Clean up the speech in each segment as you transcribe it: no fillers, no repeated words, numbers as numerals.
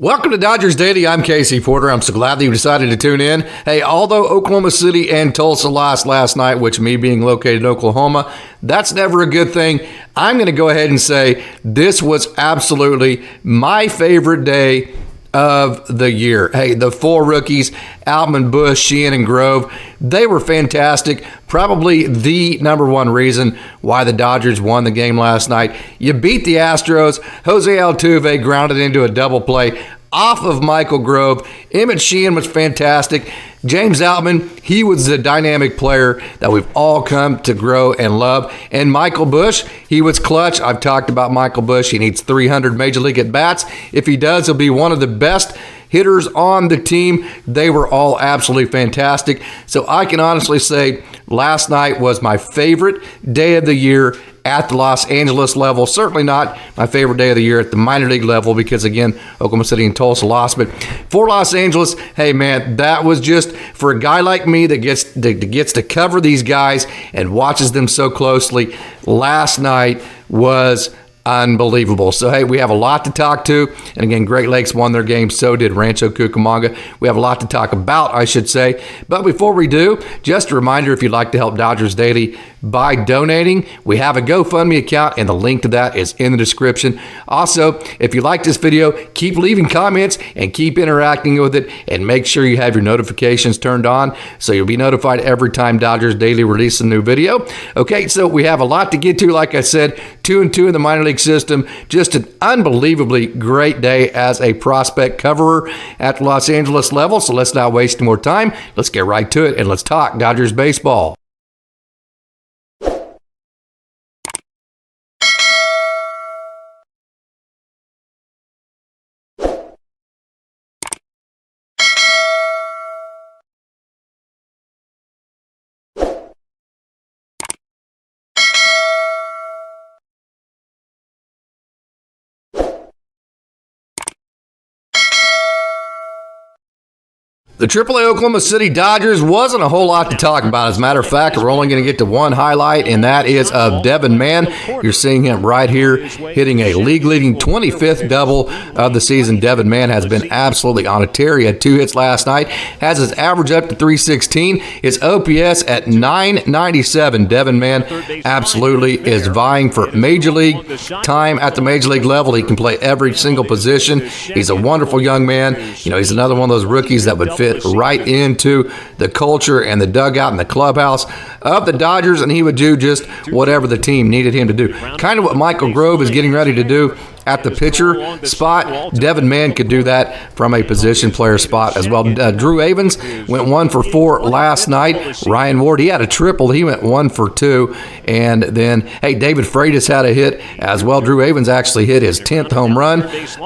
Welcome to Dodgers Daily. I'm Casey Porter. I'm so glad that you decided to tune in. Hey, although Oklahoma City and Tulsa lost last night, which me being located in Oklahoma, that's never a good thing. I'm going to go ahead and say this was absolutely my favorite day of the year. Hey, the four rookies, Altman, Busch, Sheehan, and Grove, they were fantastic. Probably the number one reason why the Dodgers won the game last night. You beat the Astros. Jose Altuve grounded into a double play off of michaelgrove. Emmetsheehan was fantastic. Jamesoutman, he was the dynamic player that we've all come to grow and love. And michaelbusch, he was clutch. I've talked about michaelbusch. He needs 300 major league at-bats. If he does, he'll be one of the best hitters on the team. They were all absolutely fantastic. So I can honestly say last night was my favorite day of the year at the Los Angeles level. Certainly not my favorite day of the year at the minor league level because, again, Oklahoma City and Tulsa lost. But for Los Angeles, hey, man, that was just for a guy like me that gets to cover these guys and watches them so closely. Last night was unbelievable. So, hey, we have a lot to talk to. And again, Great Lakes won their game. So did Rancho Cucamonga. We have a lot to talk about, I should say. But before we do, just a reminder, if you'd like to help Dodgers Daily by donating, we have a GoFundMe account, and the link to that is in the description. Also, if you like this video, keep leaving comments and keep interacting with it, and make sure you have your notifications turned on so you'll be notified every time Dodgers Daily releases a new video. Okay, so we have a lot to get to. Like I said, 2-2 in the minor league system. Just an unbelievably great day as a prospect coverer at the Los Angeles level. So let's not waste more time. Let's get right to it, and let's talk Dodgers baseball. The AAA Oklahoma City Dodgers wasn't a whole lot to talk about. As a matter of fact, we're only going to get to one highlight, and that is of Devinmann. You're seeing him right here hitting a league-leading 25th double of the season. Devinmann has been absolutely on a tear. He had 2 hits last night, has his average up to 316, his OPS at 997. Devinmann absolutely is vying for major league time at the major league level. He can play every single position. He's a wonderful young man. You know, he's another one of those rookies that would fit right into the culture and the dugout and the clubhouse of the Dodgers, and he would do just whatever the team needed him to do. Kind of what michaelgrove is getting ready to do at the pitcher spot. Devinmann could do that from a position player spot as well. Drew Avens went 1 for 4 last night. Ryan Ward, he had a triple. He went 1 for 2. And then, hey, David Freitas had a hit as well. Drew Avens actually hit his 10th home run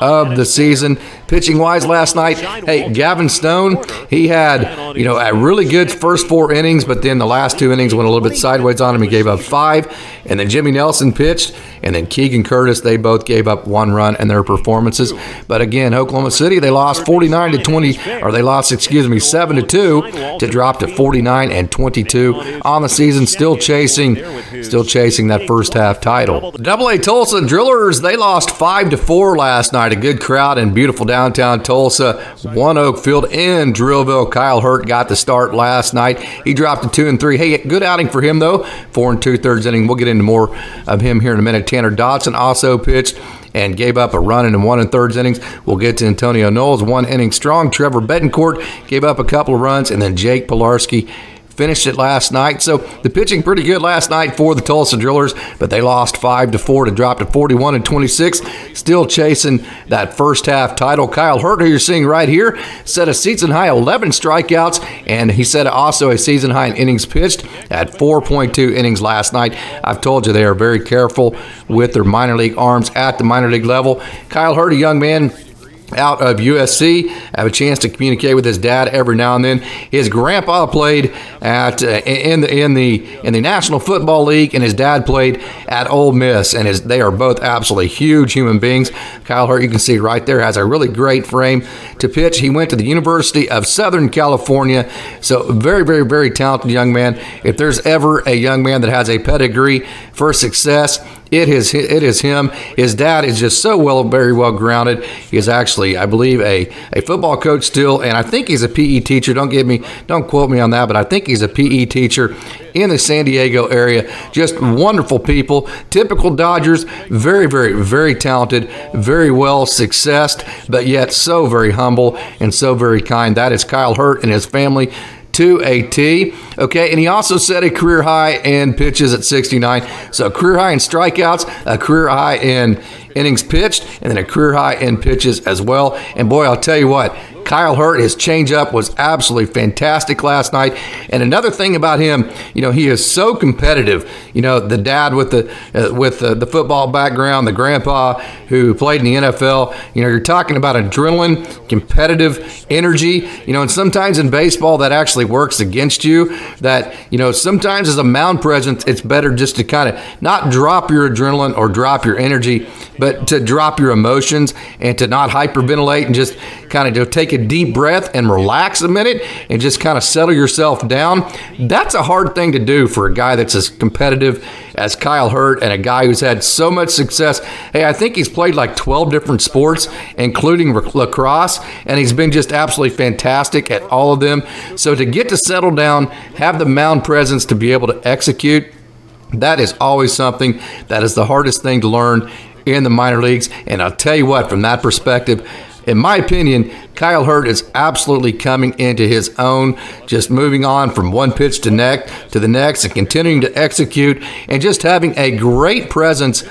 of the season. Pitching-wise last night, hey, Gavin Stone, he had, you know, a really good first 4 innings, but then the last 2 innings went a little bit sideways on him. He gave up 5. And then Jimmy Nelson pitched, and then Keegan Curtis, they both gave up 1 run in their performances. But again, Oklahoma City, they lost 49-20, or they lost, 7-2 to drop to 49-22 on the season, still chasing that first half title. The AA Tulsa Drillers, they lost 5-4 last night. A good crowd in beautiful downtown Tulsa. One Oak Field in Drillville. Kylehurt got the start last night. He dropped to 2-3. Hey, good outing for him though. 4 2/3 inning. We'll get into more of him here in a minute. Tanner Dodson also pitched and gave up a run in 1 3/3 innings. We'll get to Antonioknowles, 1 inning strong. Trevor Betancourt gave up a couple of runs, and then Jake Pilarski finished it last night. So the pitching pretty good last night for the Tulsa Drillers, but they lost 5-4 to drop to 41-26. Still chasing that first half title. Kylehurt, who you're seeing right here, set a season high 11 strikeouts, and he set also a season high in innings pitched at 4.2 innings last night. I've told you they are very careful with their minor league arms at the minor league level. Kylehurt, a young man out of USC, I have a chance to communicate with his dad every now and then. His grandpa played at in the National Football League, and his dad played at Ole Miss, and they are both absolutely huge human beings. Kylehurt, you can see right there, has a really great frame to pitch. He went to the University of Southern California, so very, very, very talented young man. If there's ever a young man that has a pedigree for success, it is him. His dad is just very well grounded. He is actually, I believe, a football coach still, and I think he's a PE teacher. Don't quote me on that, but I think he's a PE teacher in the San Diego area. Just wonderful people. Typical Dodgers. Very, very, very talented. Very well successed, but yet so very humble and so very kind. That is Kylehurt and his family to a T. Okay, and he also set a career high in pitches at 69. So a career high in strikeouts, a career high in innings pitched, and then a career high in pitches as well. And boy, I'll tell you what, Kylehurt, his changeup was absolutely fantastic last night. And another thing about him, he is so competitive. The dad with the football background, the grandpa who played in the NFL. You're talking about adrenaline, competitive energy. And sometimes in baseball that actually works against you. That sometimes as a mound presence, it's better just to kind of not drop your adrenaline or drop your energy, but to drop your emotions and to not hyperventilate and just kind of take a deep breath and relax a minute and just kind of settle yourself down. That's a hard thing to do for a guy that's as competitive as Kylehurt and a guy who's had so much success. Hey, I think he's played like 12 different sports, including lacrosse, and he's been just absolutely fantastic at all of them. So to get to settle down, have the mound presence to be able to execute, that is always something that is the hardest thing to learn in the minor leagues. And I'll tell you what, from that perspective, in my opinion, Kylehurt is absolutely coming into his own, just moving on from one pitch to the next and continuing to execute and just having a great presence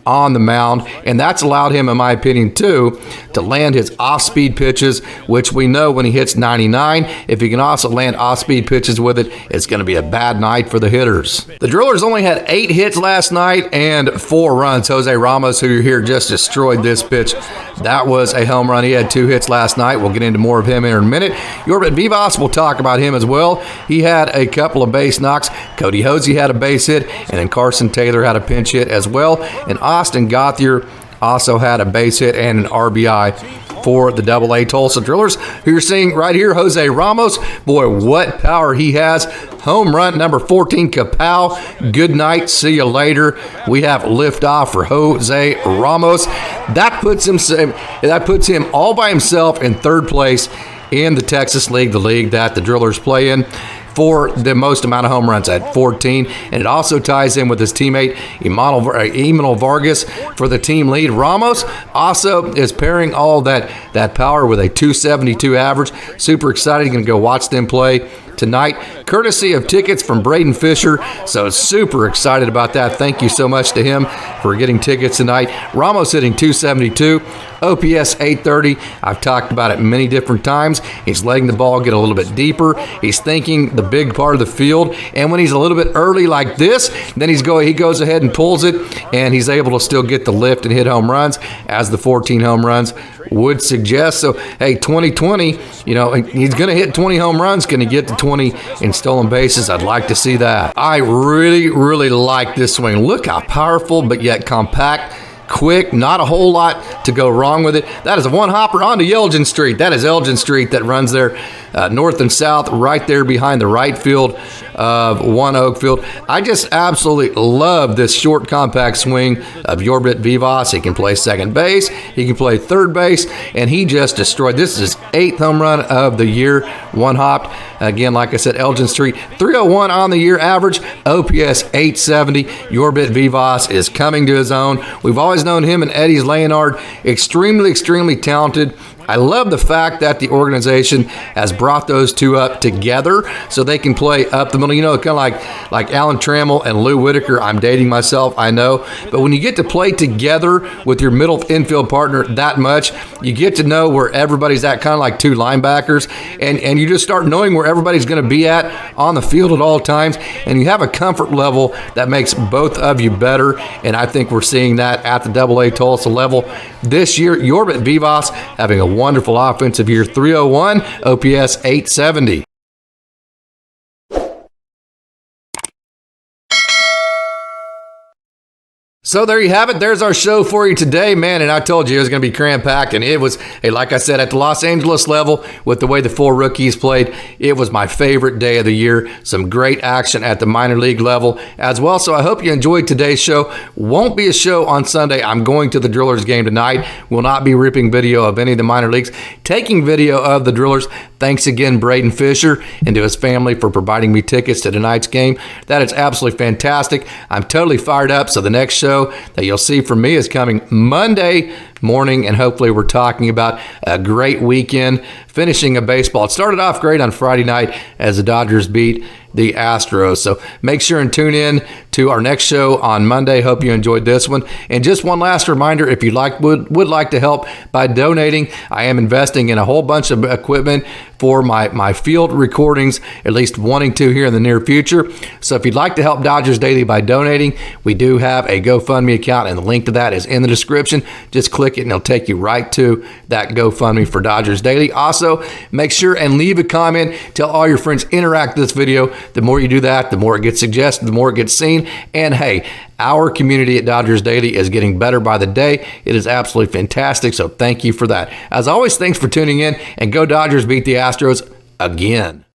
on the mound, and that's allowed him, in my opinion, too, to land his off-speed pitches, which we know when he hits 99, if he can also land off-speed pitches with it, it's going to be a bad night for the hitters. The Drillers only had 8 hits last night and 4 runs. Joseramos, who you're here, just destroyed this pitch. That was a home run. He had 2 hits last night. We'll get into more of him in a minute. jorbitvivas, we'll talk about him as well. He had a couple of base knocks. Cody Hosey had a base hit, and then Carson Taylor had a pinch hit as well. And Austin Gauthier also had a base hit and an RBI for the AA Tulsa Drillers, who you're seeing right here. Joseramos, boy, what power he has. Home run number 14, Kapow. Good night. See you later. We have liftoff for Joseramos. That puts him all by himself in 3rd place in the Texas League, the league that the Drillers play in, for the most amount of home runs at 14, and it also ties in with his teammate Emmanuel Vargas for the team lead. Ramos also is pairing all that power with a 272 average. Super excited. Going to go watch them play tonight, courtesy of tickets from Braden Fisher. So super excited about that. Thank you so much to him for getting tickets tonight. Ramos hitting 272, OPS 830. I've talked about it many different times. He's letting the ball get a little bit deeper. He's thinking the big part of the field, and when he's a little bit early like this, then he goes ahead and pulls it, and he's able to still get the lift and hit home runs, as the 14 home runs would suggest. So, hey, 2020, he's going to hit 20 home runs. Going to get to 20 in stolen bases. I'd like to see that. I really, really like this swing. Look how powerful, but yet compact, quick, not a whole lot to go wrong with it. That is a one-hopper onto Elgin Street. That is Elgin Street that runs there north and south, right there behind the right field of One Oak Field. I just absolutely love this short, compact swing of jorbitvivas. He can play second base, he can play third base, and he just destroyed. This is his 8th home run of the year, one-hopped. Again, like I said, Elgin Street, 301 on the year average, OPS 870. jorbitvivas is coming to his own. We've always known him and Eddie Leonard, extremely, extremely talented. I love the fact that the organization has brought those two up together so they can play up the middle. Kind of like Alan Trammell and Lou Whitaker. I'm dating myself, I know. But when you get to play together with your middle infield partner that much, you get to know where everybody's at, kind of like 2 linebackers. And you just start knowing where everybody's going to be at on the field at all times. And you have a comfort level that makes both of you better. And I think we're seeing that at the AA Tulsa level this year. jorbitvivas having a wonderful offensive year, 301, OPS 870. So there you have it. There's our show for you today, man. And I told you it was going to be cram-packed. And it was, hey, like I said, at the Los Angeles level, with the way the 4 rookies played, it was my favorite day of the year. Some great action at the minor league level as well. So I hope you enjoyed today's show. Won't be a show on Sunday. I'm going to the Drillers game tonight. Will not be ripping video of any of the minor leagues. Taking video of the Drillers. Thanks again, Braden Fisher, and to his family for providing me tickets to tonight's game. That is absolutely fantastic. I'm totally fired up. So the next show that you'll see from me is coming Monday morning, and hopefully we're talking about a great weekend, finishing a baseball. It started off great on Friday night as the Dodgers beat the Astros. So make sure and tune in to our next show on Monday. Hope you enjoyed this one. And just one last reminder, if you would like to help by donating, I am investing in a whole bunch of equipment for my field recordings, at least wanting to here in the near future. So if you'd like to help Dodgers Daily by donating, we do have a GoFundMe account, and the link to that is in the description. Just click it and it'll take you right to that GoFundMe for Dodgers Daily. Also, make sure and leave a comment. Tell all your friends, interact with this video. The more you do that, the more it gets suggested, the more it gets seen. And hey, our community at Dodgers Daily is getting better by the day. It is absolutely fantastic. So thank you for that. As always, thanks for tuning in, and go Dodgers beat the Astros again.